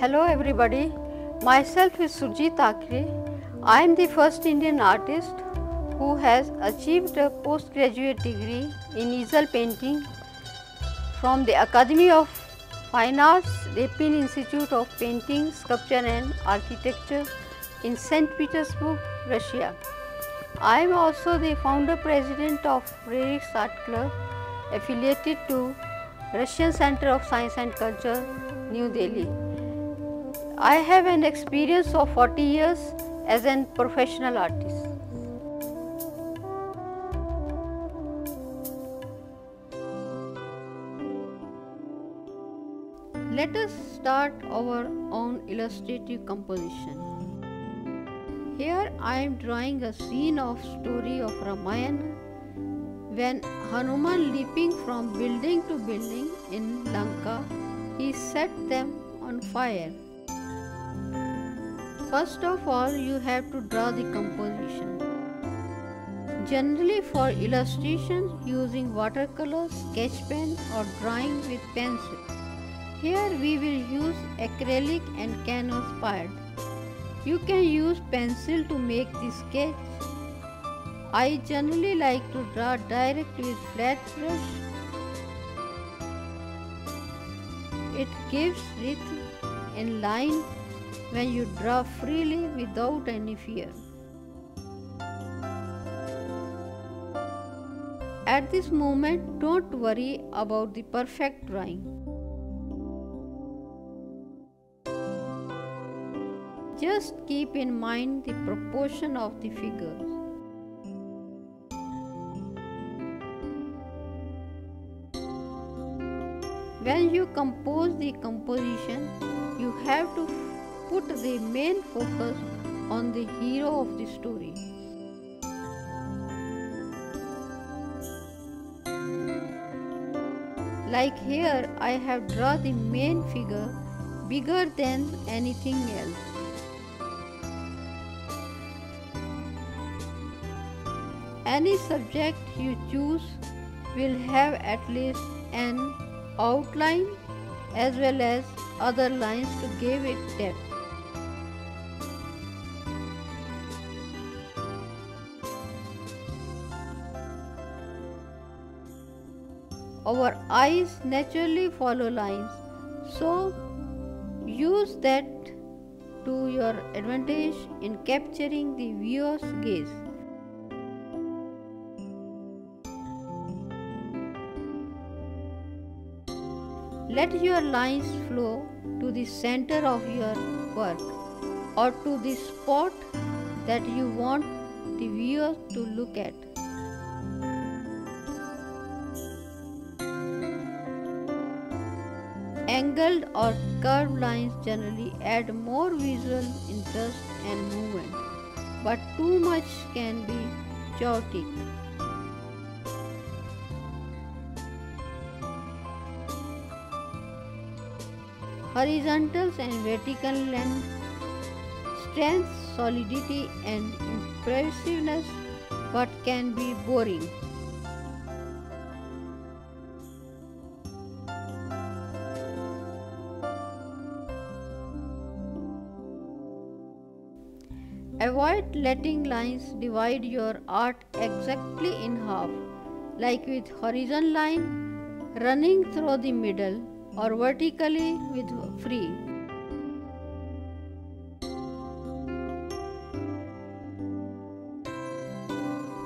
Hello everybody, myself is Surjit Thakre. I am the first Indian artist who has achieved a postgraduate degree in easel painting from the Academy of Fine Arts, Repin Institute of Painting, Sculpture and Architecture in St. Petersburg, Russia. I am also the founder president of Rarix Art Club affiliated to Russian Center of Science and Culture, New Delhi. I have an experience of 40 years as a professional artist. Let us start our own illustrative composition. Here I am drawing a scene of story of Ramayana when Hanuman leaping from building to building in Lanka, he set them on fire. First of all, you have to draw the composition. Generally for illustration using watercolor, sketch pen or drawing with pencil. Here we will use acrylic and canvas part. You can use pencil to make the sketch. I generally like to draw direct with flat brush. It gives rhythm and line when you draw freely without any fear. At this moment, don't worry about the perfect drawing. Just keep in mind the proportion of the figures. When you compose the composition, you have to put the main focus on the hero of the story. Like here, I have drawn the main figure bigger than anything else. Any subject you choose will have at least an outline as well as other lines to give it depth. Our eyes naturally follow lines, so use that to your advantage in capturing the viewer's gaze. Let your lines flow to the center of your work or to the spot that you want the viewer to look at. Angled or curved lines generally add more visual interest and movement, but too much can be chaotic. Horizontals and vertical length, strength, solidity and impressiveness, but can be boring. Avoid letting lines divide your art exactly in half, like with horizontal line running through the middle or vertically with free.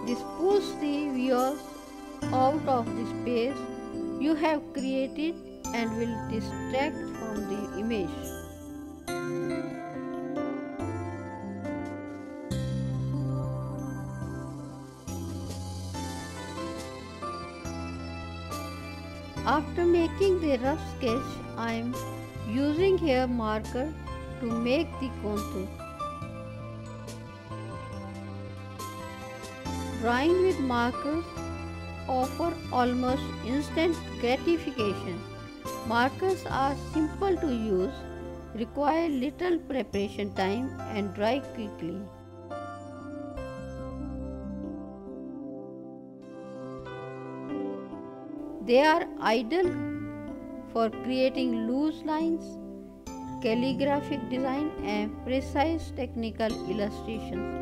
This pulls the viewer out of the space you have created and will distract from the image. After making the rough sketch, I am using here marker to make the contour. Drawing with markers offer almost instant gratification. Markers are simple to use, require little preparation time and dry quickly. They are ideal for creating loose lines calligraphic design, and precise technical illustrations.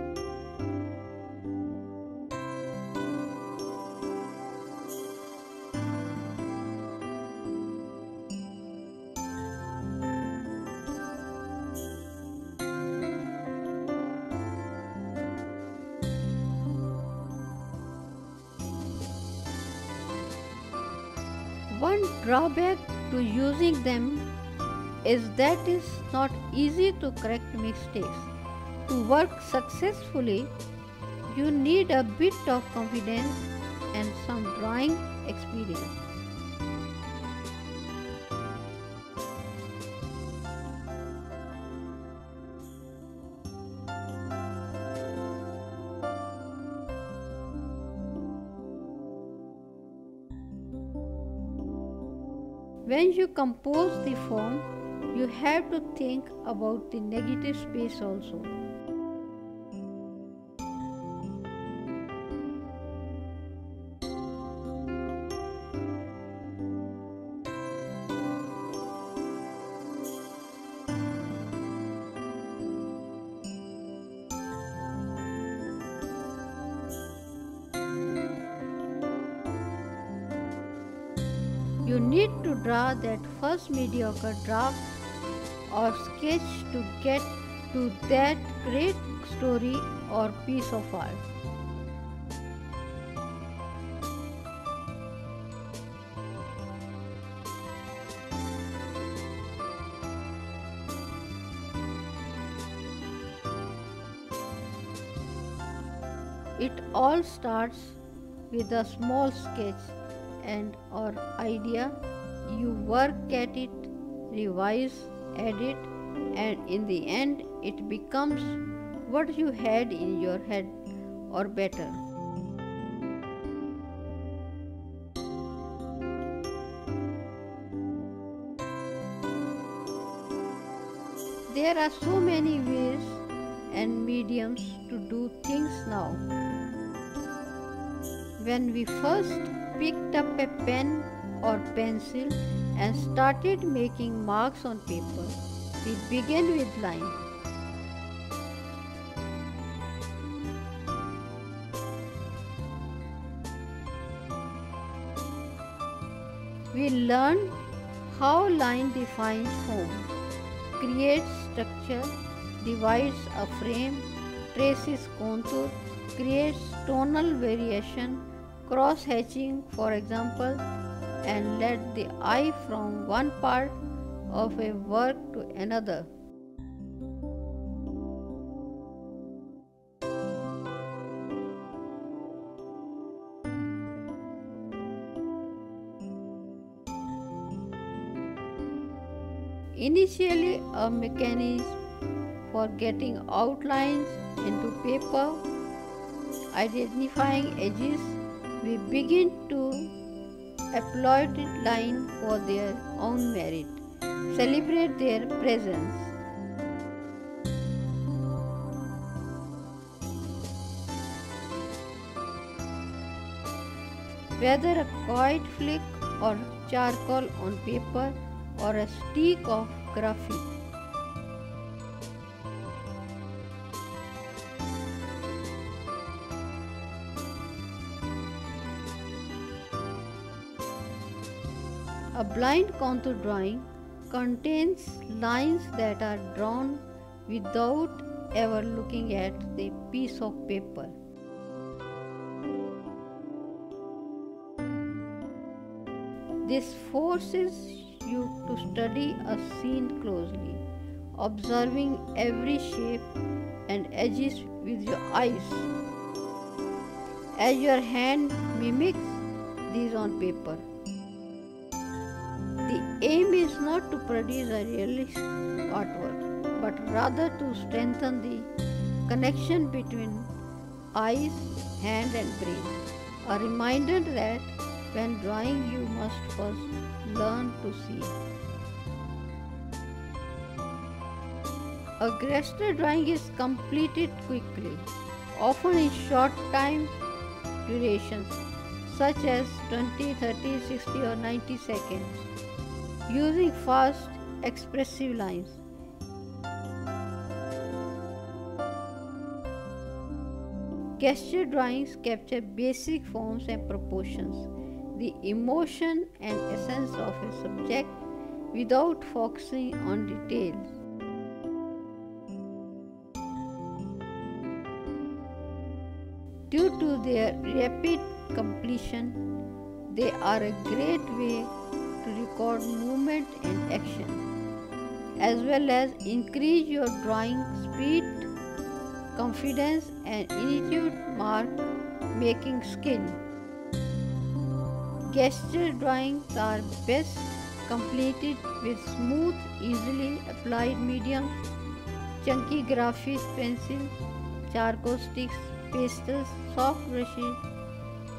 One drawback to using them is that it's not easy to correct mistakes. To work successfully, you need a bit of confidence and some drawing experience. When you compose the form, you have to think about the negative space also. You need to draw that first mediocre draft or sketch to get to that great story or piece of art. It all starts with a small sketch and or idea. You work at it, revise, edit, and in the end it becomes what you had in your head or better. There are so many ways and mediums to do things now. When we first picked up a pen or pencil and started making marks on paper, we began with lines. We learned how line defines form, creates structure, divides a frame, traces contour, creates tonal variation, cross-hatching for example, and led the eye from one part of a work to another. Initially a mechanism for getting outlines into paper, identifying edges, we begin to applaud line for their own merit, celebrate their presence. Whether a quiet flick or charcoal on paper or a streak of graffiti. A blind contour drawing contains lines that are drawn without ever looking at the piece of paper. This forces you to study a scene closely, observing every shape and edges with your eyes, as your hand mimics these on paper. The aim is not to produce a realistic artwork, but rather to strengthen the connection between eyes, hand and brain. A reminder that when drawing you must first learn to see. A gesture drawing is completed quickly, often in short time durations such as 20, 30, 60 or 90 seconds, using fast expressive lines. Gesture drawings capture basic forms and proportions, the emotion and essence of a subject without focusing on details. Due to their rapid completion, they are a great way to record movement and action, as well as increase your drawing speed, confidence and intuitive mark making skill. Gesture drawings are best completed with smooth, easily applied mediums, chunky graphite pencils, charcoal sticks, pastels, soft brushes,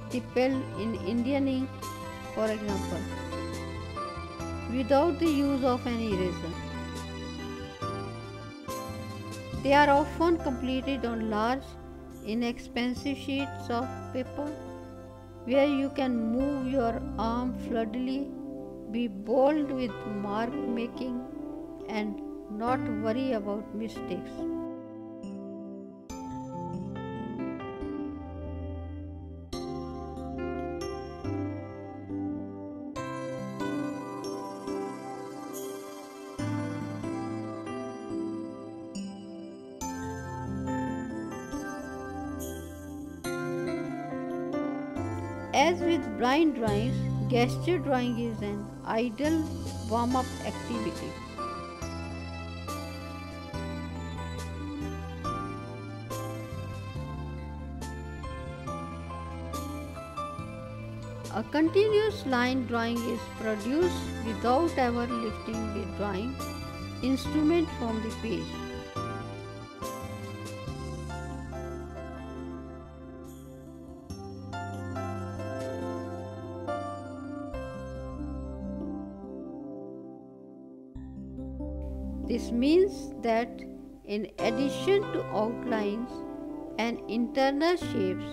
dippled in Indian ink, for example, without the use of an eraser. They are often completed on large, inexpensive sheets of paper where you can move your arm fluidly, be bold with mark making, and not worry about mistakes. As with blind drawings, gesture drawing is an ideal warm-up activity. A continuous line drawing is produced without ever lifting the drawing instrument from the page. This means that in addition to outlines and internal shapes,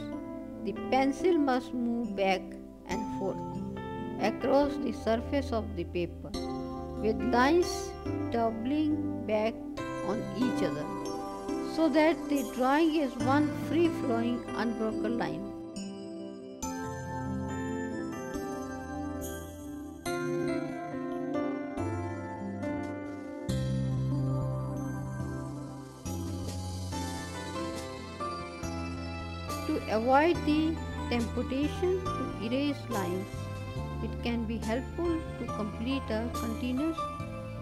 the pencil must move back and forth across the surface of the paper, with lines doubling back on each other, so that the drawing is one free-flowing, unbroken line. To avoid the temptation to erase lines, it can be helpful to complete a continuous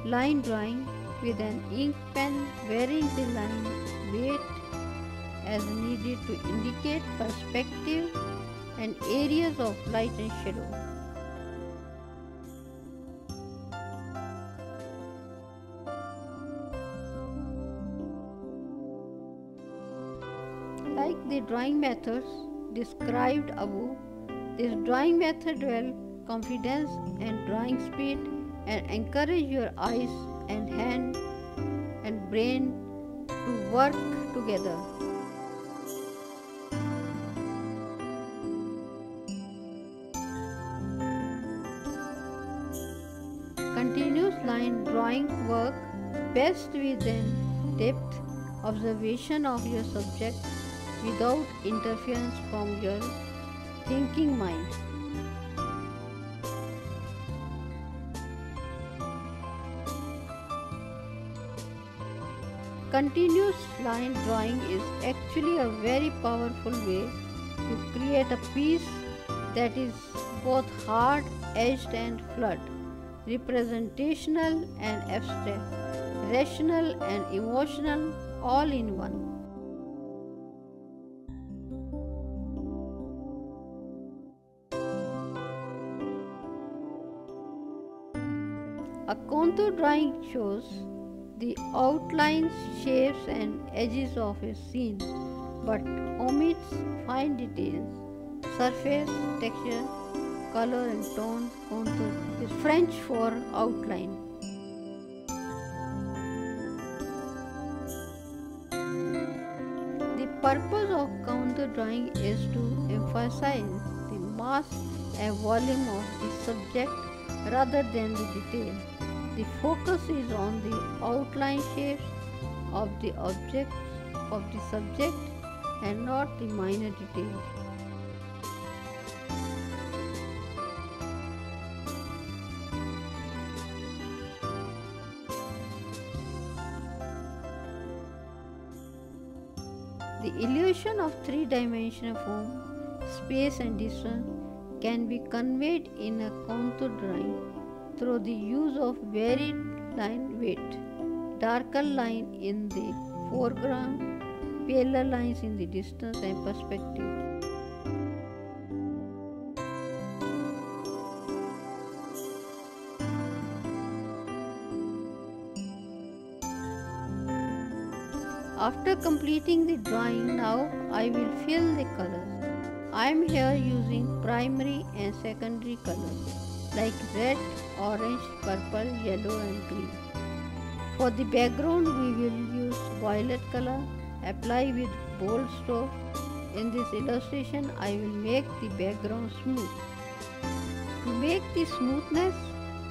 line drawing with an ink pen, varying the line weight as needed to indicate perspective and areas of light and shadow. Like the drawing methods described above, this drawing method develops confidence and drawing speed and encourage your eyes and hand and brain to work together. Continuous line drawing work best with an depth observation of your subject without interference from your thinking mind. Continuous line drawing is actually a very powerful way to create a piece that is both hard, edged and fluid, representational and abstract, rational and emotional, all in one. A contour drawing shows the outlines, shapes and edges of a scene, but omits fine details, surface, texture, color and tone. Contour is French for outline. The purpose of contour drawing is to emphasize the mass and volume of the subject rather than the detail. The focus is on the outline shapes of the objects of the subject and not the minor details. The illusion of three-dimensional form, space and distance can be conveyed in a contour drawing through the use of varied line weight, darker line in the foreground, paler lines in the distance and perspective. After completing the drawing, now I will fill the colors. I am here using primary and secondary colors like red, orange, purple, yellow and green. For the background we will use violet color, apply with bold stroke. In this illustration I will make the background smooth. To make the smoothness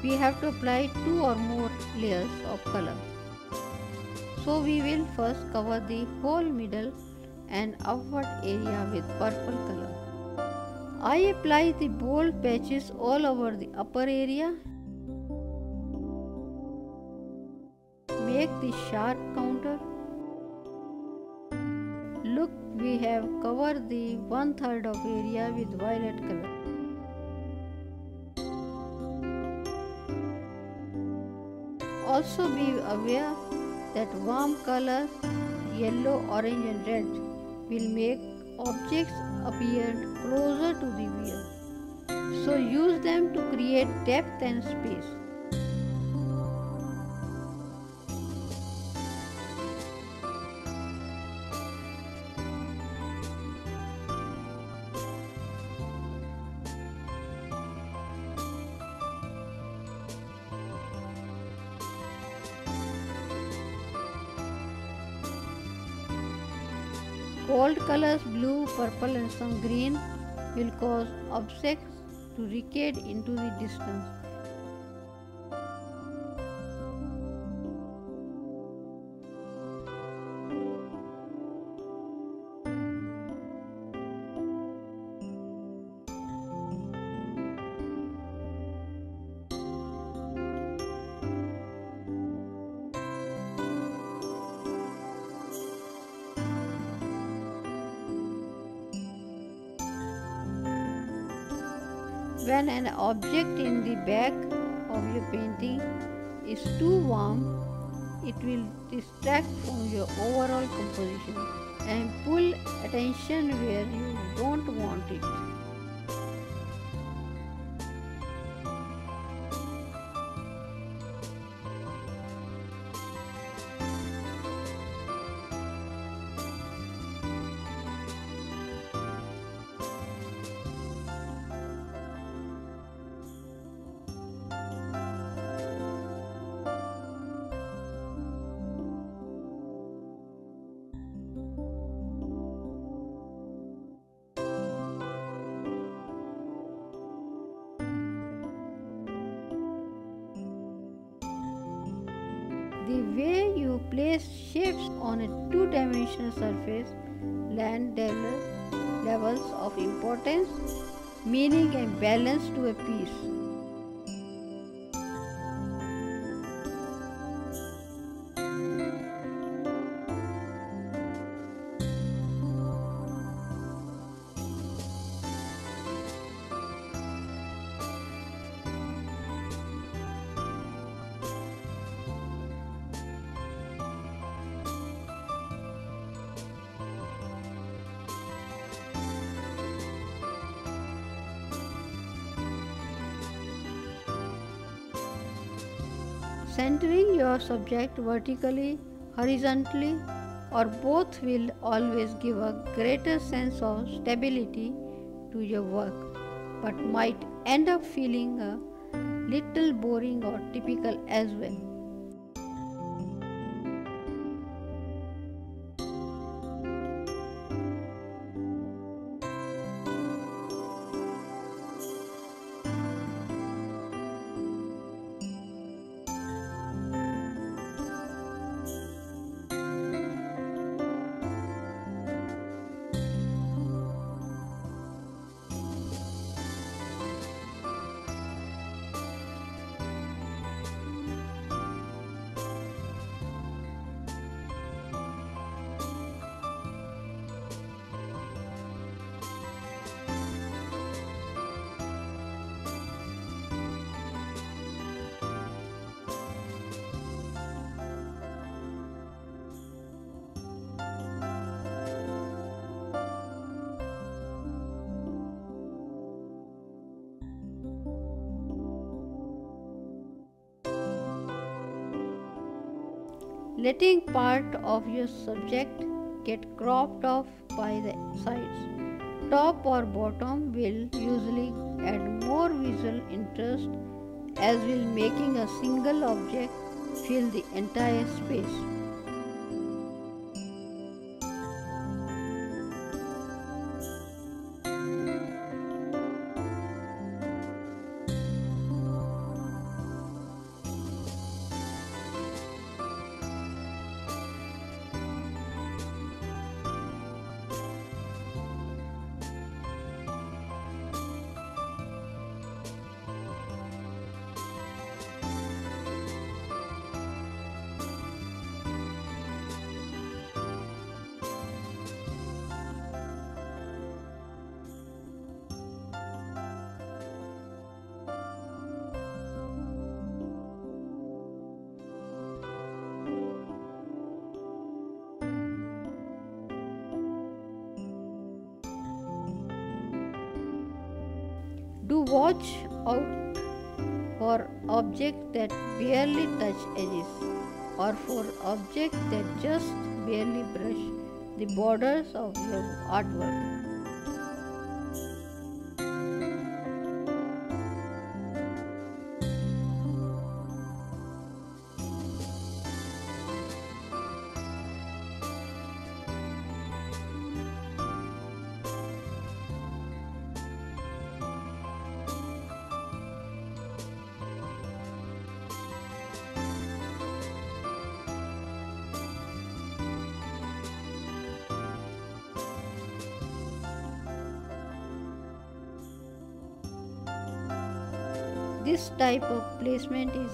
we have to apply 2 or more layers of color. So we will first cover the whole middle and upward area with purple color. I apply the bold patches all over the upper area. Make the sharp counter. Look, we have covered the 1/3 of area with violet color. Also be aware that warm colors yellow, orange and red will make objects appear closer to the viewer. So use them to create depth and space. Cold colors blue, purple and some green will cause objects to recede into the distance. When an object in the back of your painting is too warm, it will distract from your overall composition and pull attention where you don't want it. The way you place shapes on a two-dimensional surface lend levels of importance, meaning and balance to a piece. Centering your subject vertically, horizontally or both will always give a greater sense of stability to your work, but might end up feeling a little boring or typical as well. letting part of your subject get cropped off by the sides. Top or bottom will usually add more visual interest as will making a single object fill the entire space. Do watch out for objects that barely touch edges or for objects that just barely brush the borders of your artwork. This type of placement is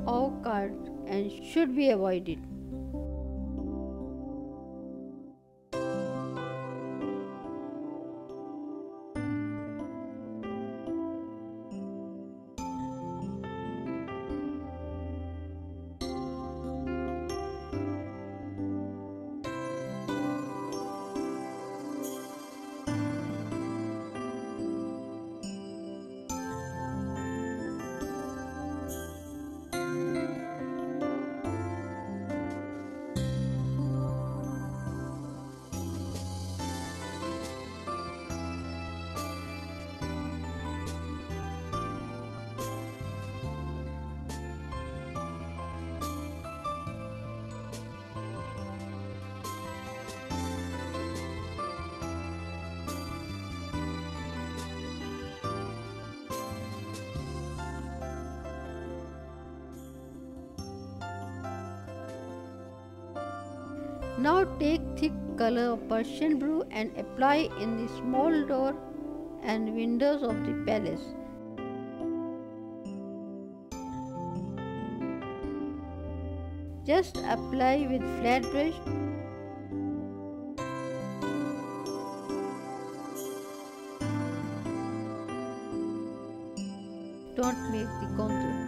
off-guard and should be avoided. Now take thick color of Persian blue and apply in the small door and windows of the palace. Just apply with flat brush. Don't make the contour.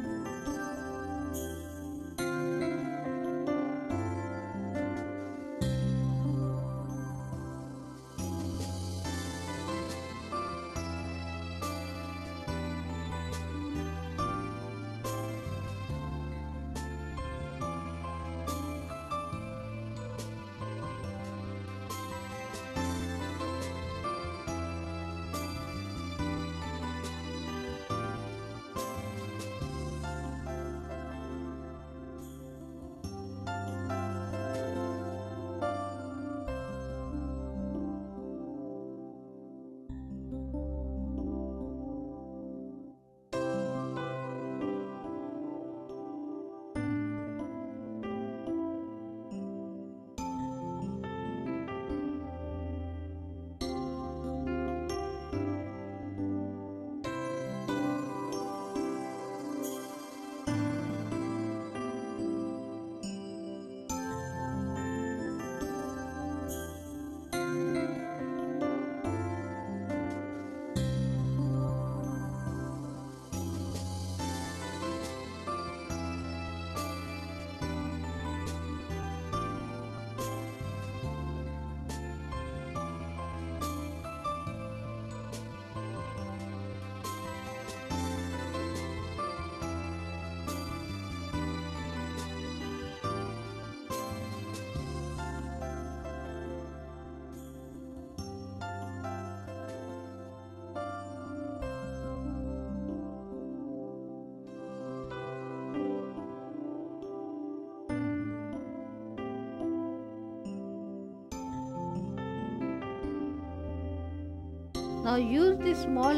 Now use the small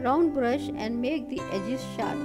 round brush and make the edges sharp.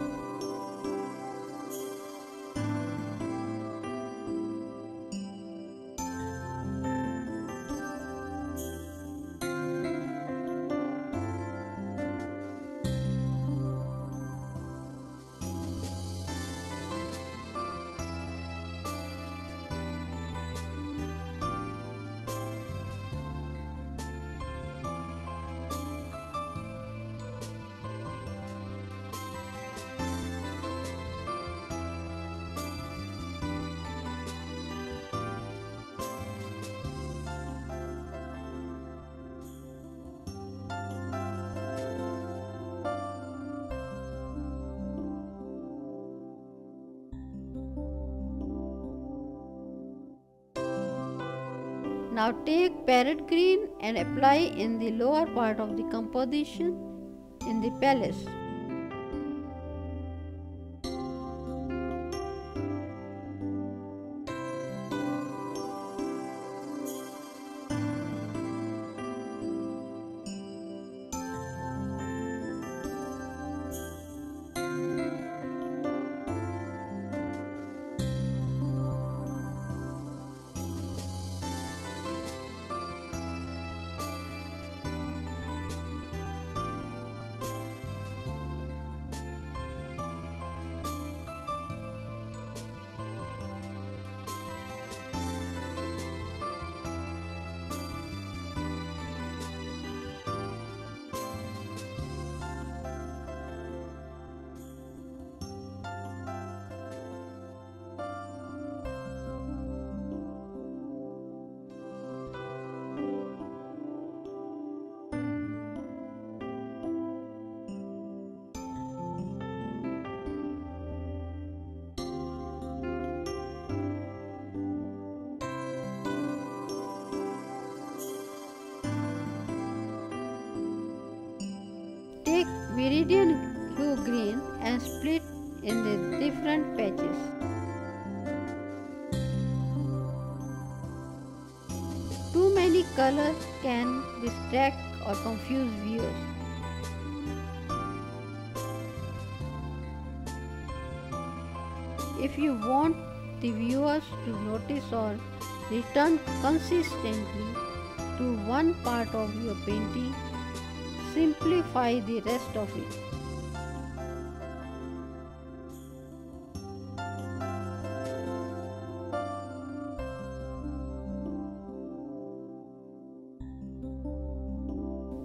Now take parrot green and apply in the lower part of the composition in the palace. Take viridian hue green and split in the different patches. Too many colors can distract or confuse viewers. If you want the viewers to notice or return consistently to one part of your painting, simplify the rest of it.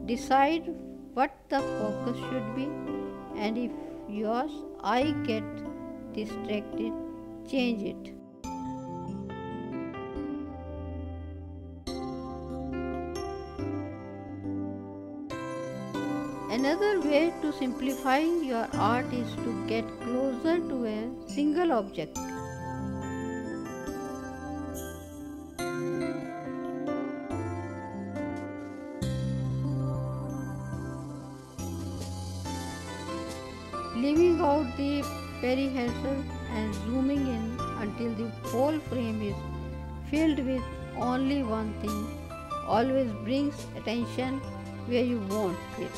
Decide what the focus should be, and if your eye gets distracted, change it. Another way to simplify your art is to get closer to a single object. Leaving out the perihassle and zooming in until the whole frame is filled with only one thing always brings attention where you want it.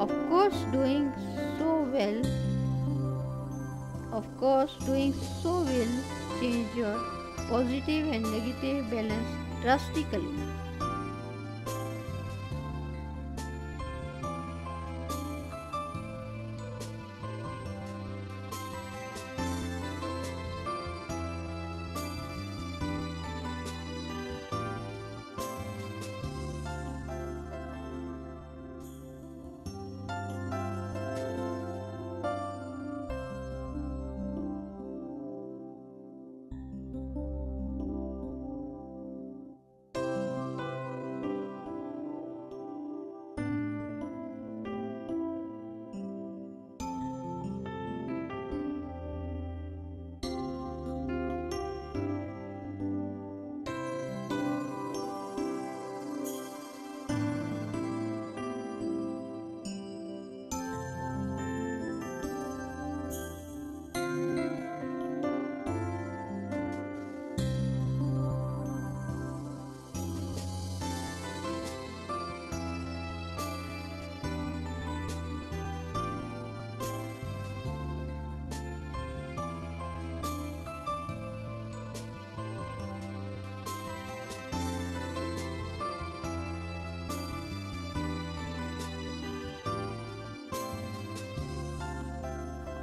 Of course, doing so will change your positive and negative balance drastically.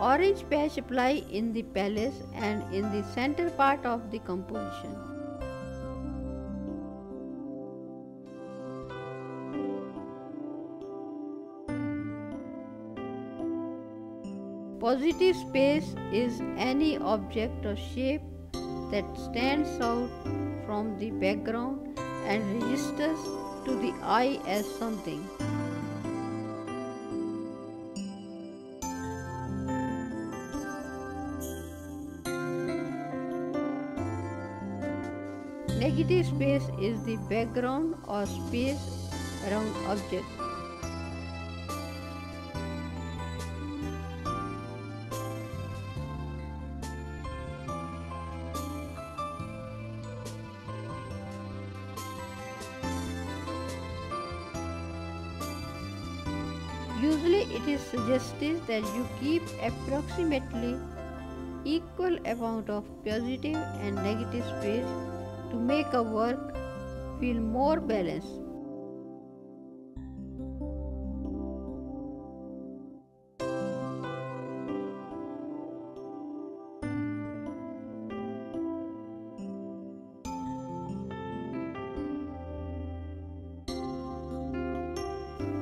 Orange patch apply in the palace and in the center part of the composition. Positive space is any object or shape that stands out from the background and registers to the eye as something. Negative space is the background or space around object. Usually it is suggested that you keep approximately equal amount of positive and negative space to make a work feel more balanced.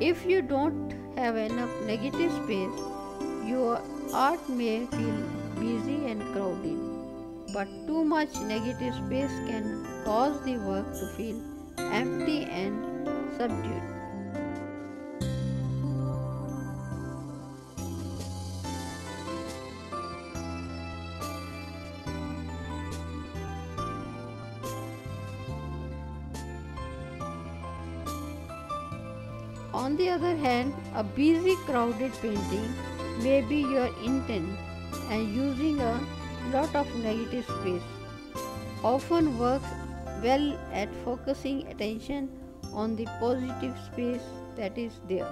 If you don't have enough negative space, your art may feel busy and crowded, but too much negative space can cause the work to feel empty and subdued. On the other hand, a busy, crowded painting may be your intent, and using a lot of negative space often works well at focusing attention on the positive space that is there.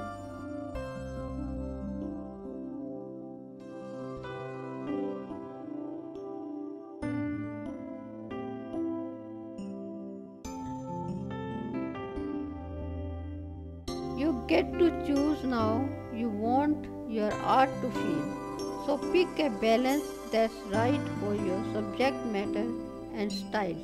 You get to choose now you want your art to feel. So pick a balance that's right for your subject matter and style.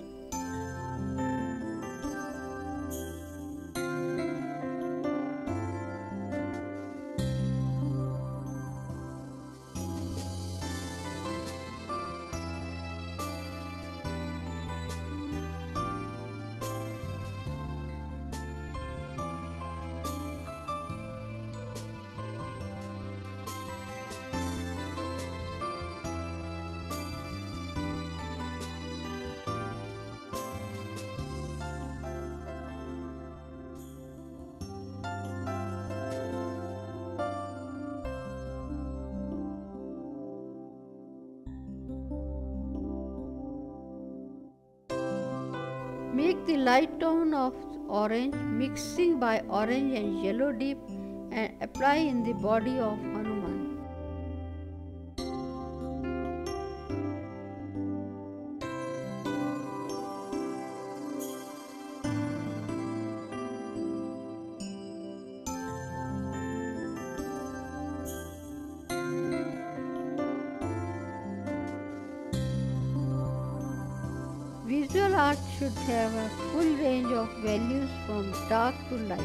Make the light tone of orange, mixing by orange and yellow deep, and apply in the body of Hanuman. Visual art should have a full range of values from dark to light.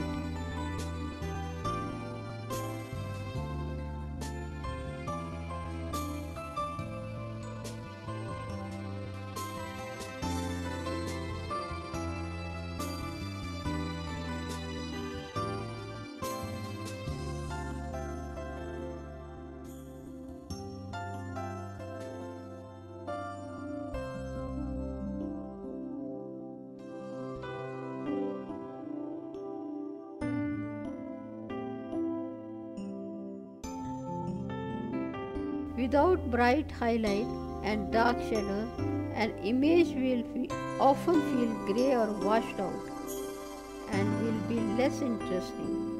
Without bright highlight and dark shadows, an image will often feel grey or washed out and will be less interesting.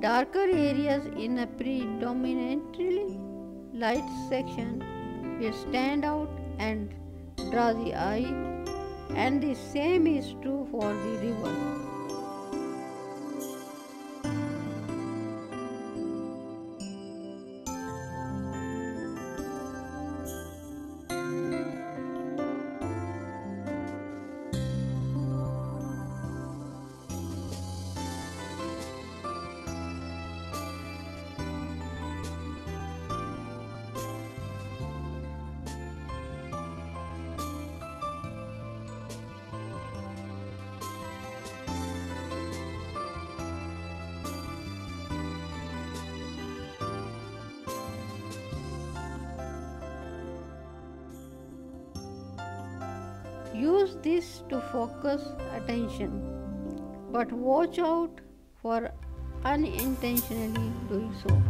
Darker areas in a predominantly light section will stand out and draw the eye, and the same is true for the reverse. Use this to focus attention, but watch out for unintentionally doing so.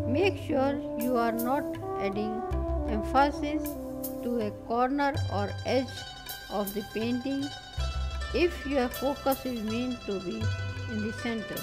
Make sure you are not adding emphasis to a corner or edge of the painting if your focus is meant to be in the center.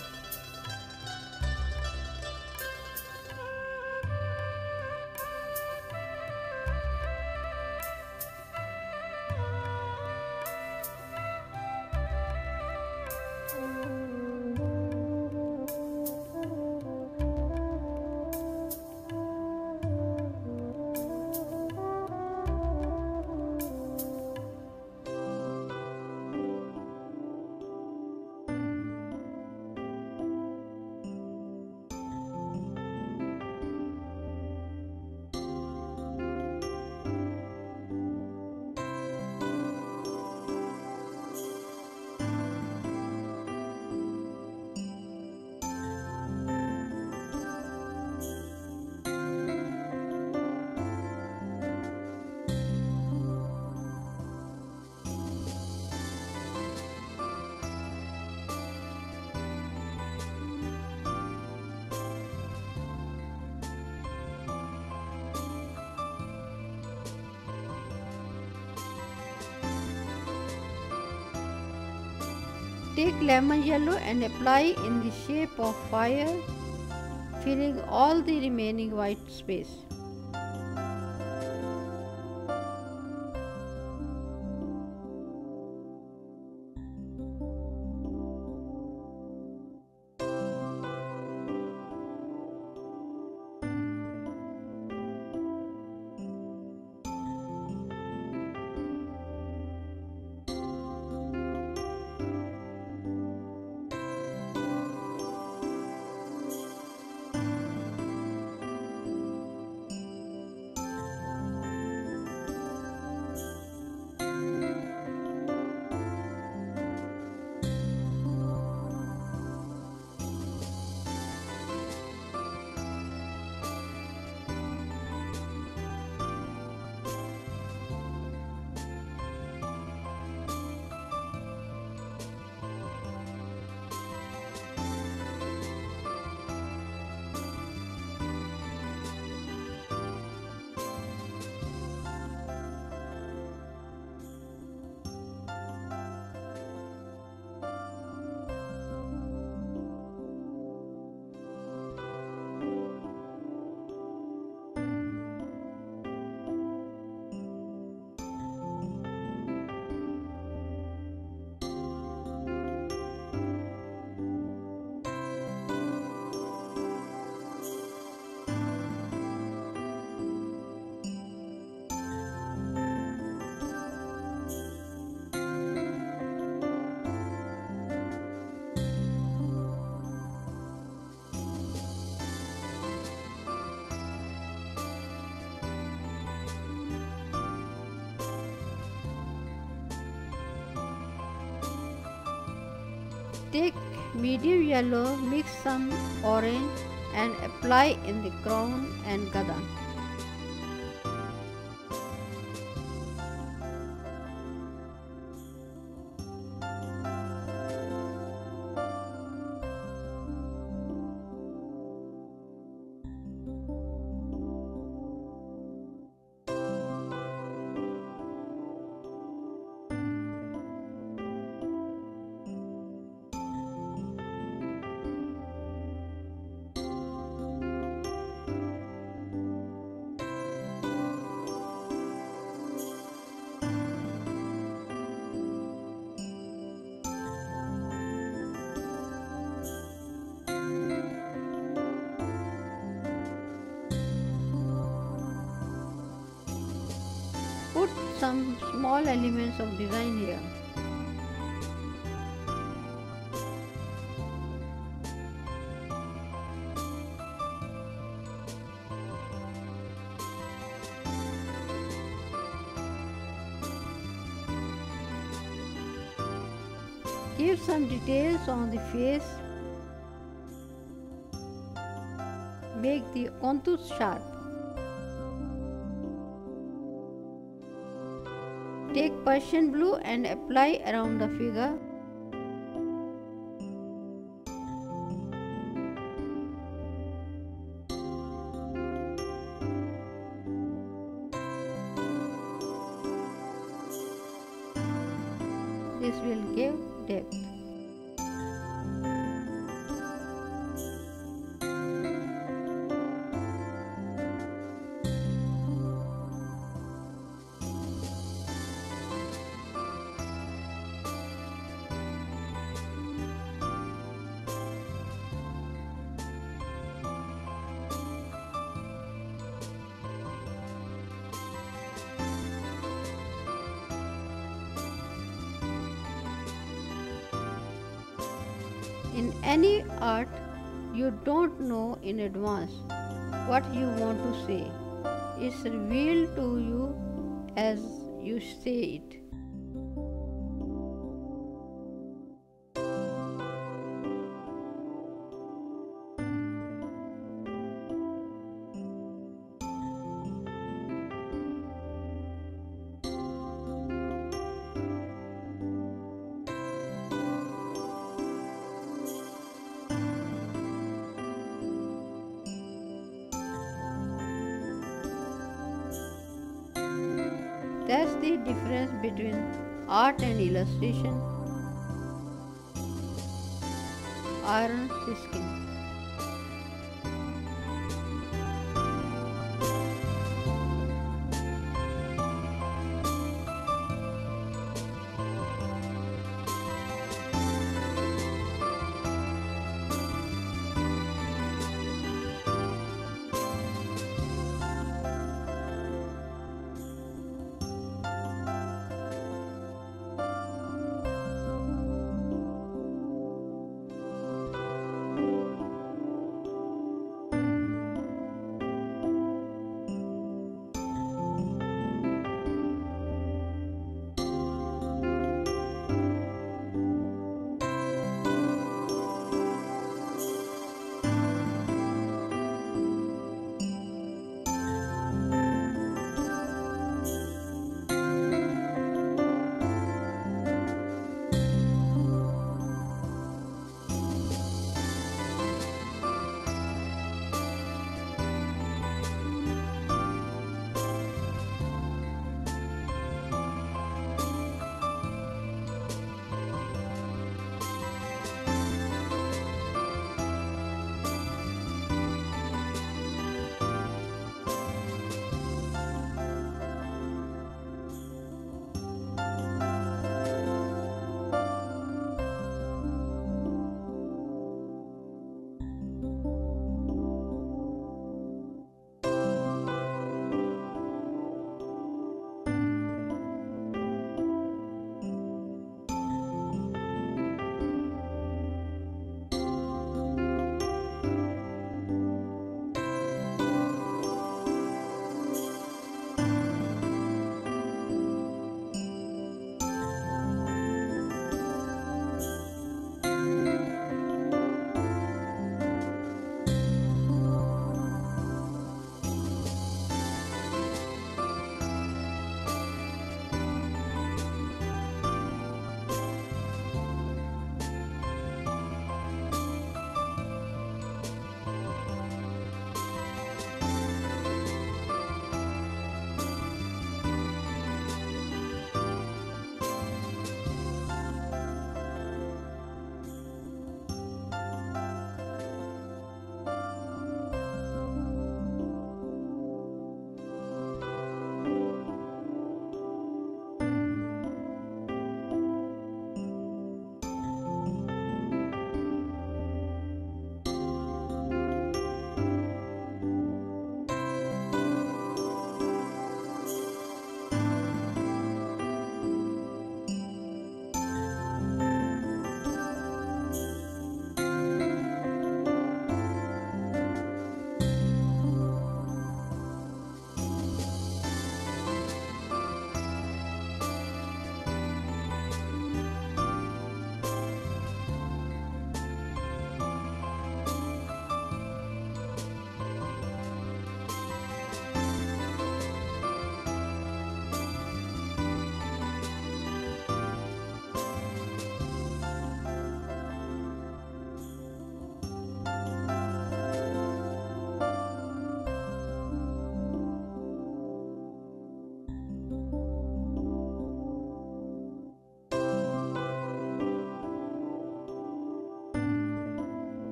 Take lemon yellow and apply in the shape of fire, filling all the remaining white space. Take medium yellow, mix some orange and apply in the crown and gada. some small elements of design here. Give some details on the face. Make the contours sharp. Take Persian blue and apply around the figure. This will give depth. In any art, you don't know in advance what you want to say. It's revealed to you as you say it. That's the difference between art and illustration. Iron Siskin.